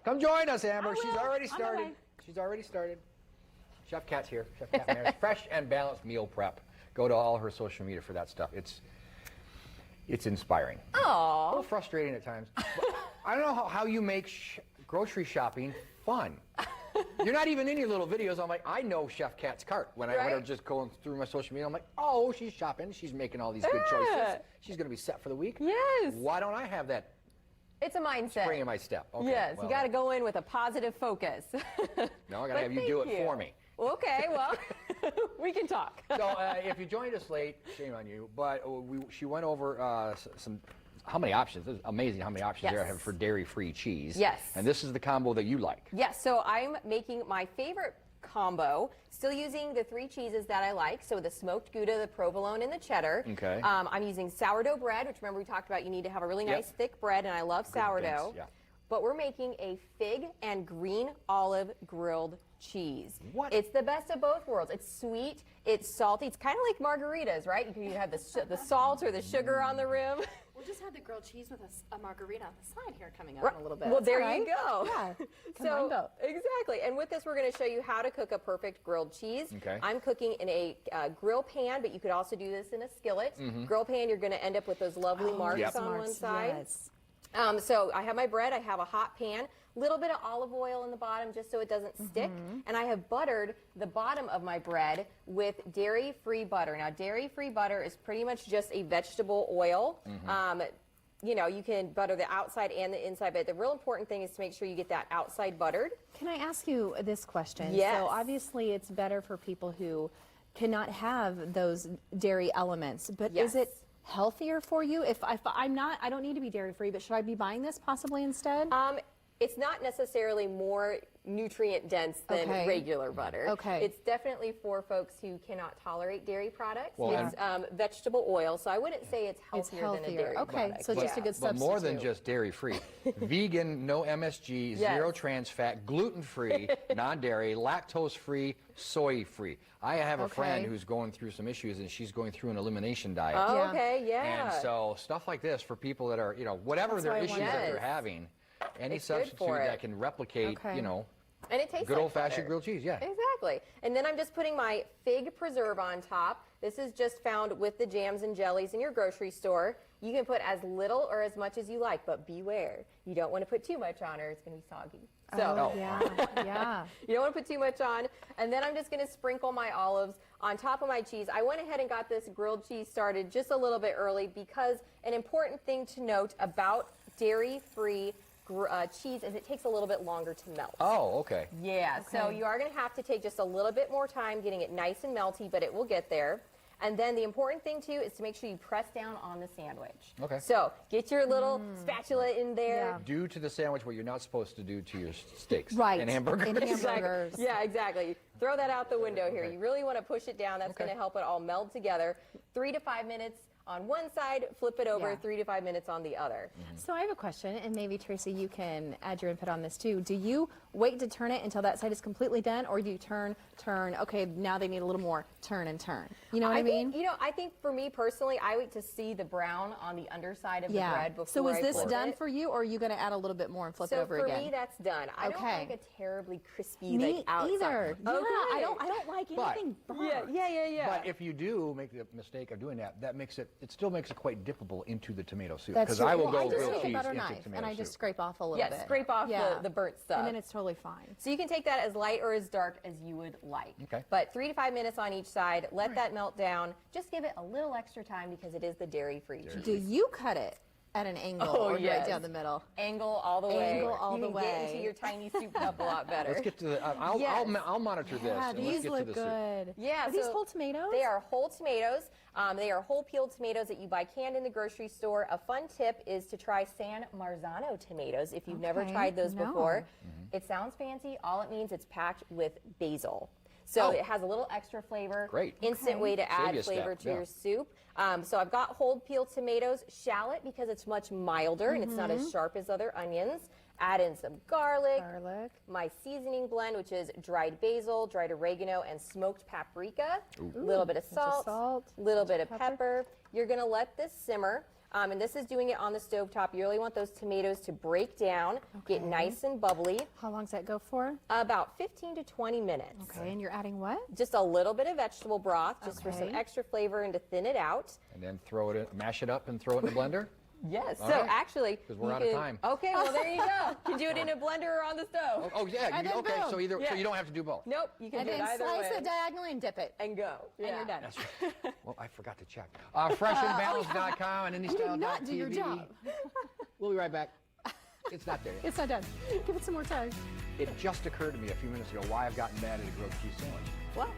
Come join us, Amber. I She's will. already On the started. way. She's already started. Chef Kat's here. Chef Kat Maris. Fresh and balanced meal prep. Go to all her social media for that stuff. It's inspiring. Aww. A little frustrating at times. But I don't know how you make grocery shopping fun. You're not even in your little videos. I'm like, I know Chef Kat's cart. When I'm just going through my social media, I'm like, oh, she's shopping. She's making all these good choices. She's going to be set for the week. Yes. Why don't I have that It's a mindset. spring in my step? Okay, Yes, well, you got to go in with a positive focus. No, I got to have you do it for me. Okay, well, we can talk. So if you joined us late, shame on you. But she went over how many options? This is amazing how many options there are for dairy-free cheese. Yes. And this is the combo that you like. Yes, so I'm making my favorite combo, still using the 3 cheeses that I like, so the smoked Gouda, the provolone, and the cheddar. Okay. I'm using sourdough bread, which remember we talked about you need to have a really nice thick bread, and I love sourdough. Dense, yeah. But we're making a fig and green olive grilled cheese. What? It's the best of both worlds. It's sweet, it's salty, it's kind of like margaritas, right? You can either have the salt or the sugar on the rim. We'll just have the grilled cheese with a margarita on the side here coming up Right. in a little bit. Well, there All you right. go. Yeah, So, combine both. exactly. And with this, we're going to show you how to cook a perfect grilled cheese. Okay. I'm cooking in a grill pan, but you could also do this in a skillet. Grill pan, you're going to end up with those lovely marks on one side. Yes. So I have my bread, I have a hot pan, little bit of olive oil in the bottom just so it doesn't stick, and I have buttered the bottom of my bread with dairy-free butter. Now, dairy-free butter is pretty much just a vegetable oil. You know, you can butter the outside and the inside, but the real important thing is to make sure you get that outside buttered. Can I ask you this question? Yes. So obviously it's better for people who cannot have those dairy elements, but is it healthier for you? If I'm not, I don't need to be dairy free, but should I be buying this possibly instead? It's not necessarily more nutrient dense than regular butter. Okay. It's definitely for folks who cannot tolerate dairy products. Well, it's vegetable oil, so I wouldn't say it's healthier, than a dairy product. So it's just a good But substitute. more than just dairy-free. Vegan, no MSG, zero trans fat, gluten-free, non-dairy, lactose-free, soy-free. I have a friend who's going through some issues, and she's going through an elimination diet. Oh, okay, yeah. And so stuff like this for people that are, you know, whatever their issues that they're having, any substitute that can replicate, you know, and it tastes good like old-fashioned butter. grilled cheese, Exactly. And then I'm just putting my fig preserve on top. This is just found with the jams and jellies in your grocery store. You can put as little or as much as you like, but beware. You don't want to put too much on or it's going to be soggy. So yeah. you don't want to put too much on. And then I'm just going to sprinkle my olives on top of my cheese. I went ahead and got this grilled cheese started just a little bit early because an important thing to note about dairy-free cheese is it takes a little bit longer to melt. Oh, okay. Yeah, so you are going to have to take just a little bit more time getting it nice and melty, but it will get there. And then the important thing, too, is to make sure you press down on the sandwich. Okay. So get your little spatula in there. Do to the sandwich what you're not supposed to do to your steaks Right. and hamburgers. And hamburgers. Yeah, exactly. Throw that out the window here. You really want to push it down. That's going to help it all meld together. 3 to 5 minutes on one side, flip it over, 3 to 5 minutes on the other. So I have a question, and maybe Tracy, you can add your input on this too. Do you wait to turn it until that side is completely done, or do you turn, okay, now they need a little more, turn and turn? You know what I mean? Think, you know, I think for me personally, I wait to see the brown on the underside of the bread before So is I this flip done it. for you, or are you going to add a little bit more and flip it over again? So for me, that's done. I don't like a terribly crispy Me like outside. either. Yeah, Okay. I don't like anything burnt. Yeah. But if you do make the mistake of doing that, that makes it still makes it quite dippable into the tomato soup. That's Because true. I will Well, go I just grilled take a cheese butter into knife tomato and I soup. just scrape off a little bit. Scrape off the burnt stuff. And then it's totally fine. So you can take that as light or as dark as you would like. Okay. But 3 to 5 minutes on each side. Let that melt down. Just give it a little extra time because it is the dairy-free cheese. Do you cut it at an angle or right down the middle? Angle all the way. Angle all the You can get way. into your tiny soup cup a lot better. Let's get to the. I'll monitor this. Yeah, and let's these get look to the soup. good. Yeah, Are these so whole tomatoes? They are whole tomatoes. They are whole peeled tomatoes that you buy canned in the grocery store. A fun tip is to try San Marzano tomatoes if you've never tried those before. It sounds fancy. All it means it's packed with basil. So it has a little extra flavor. Great. Instant way to Save you add a step, flavor to yeah. your soup. So I've got whole peeled tomatoes, shallot because it's much milder and it's not as sharp as other onions. Add in some garlic, my seasoning blend, which is dried basil, dried oregano, and smoked paprika. A little bit of salt, little bit of pepper. You're going to let this simmer. And this is doing it on the stovetop. You really want those tomatoes to break down, get nice and bubbly. How long does that go for? About 15 to 20 minutes. Okay, and you're adding what? Just a little bit of vegetable broth, just for some Okay. extra flavor and to thin it out. And then throw it in, mash it up and throw it in the blender? Yes. All So right. actually, 'Cause we're you out of can- time. Okay, well there you go. You can do it in a blender or on the stove. Oh yeah, And then okay, boom. so either, so Yeah. you don't have to do both. Nope, you can And do it then either slice way it diagonally and dip it. and go. And you're done. That's right. Well, I forgot to check. Freshandbalanced.com and You did AnyStyle.tv. not do your job. We'll be right back. It's not there yet. It's not done. Give it some more time. It just occurred to me a few minutes ago why I've gotten mad at a grilled cheese sandwich. What?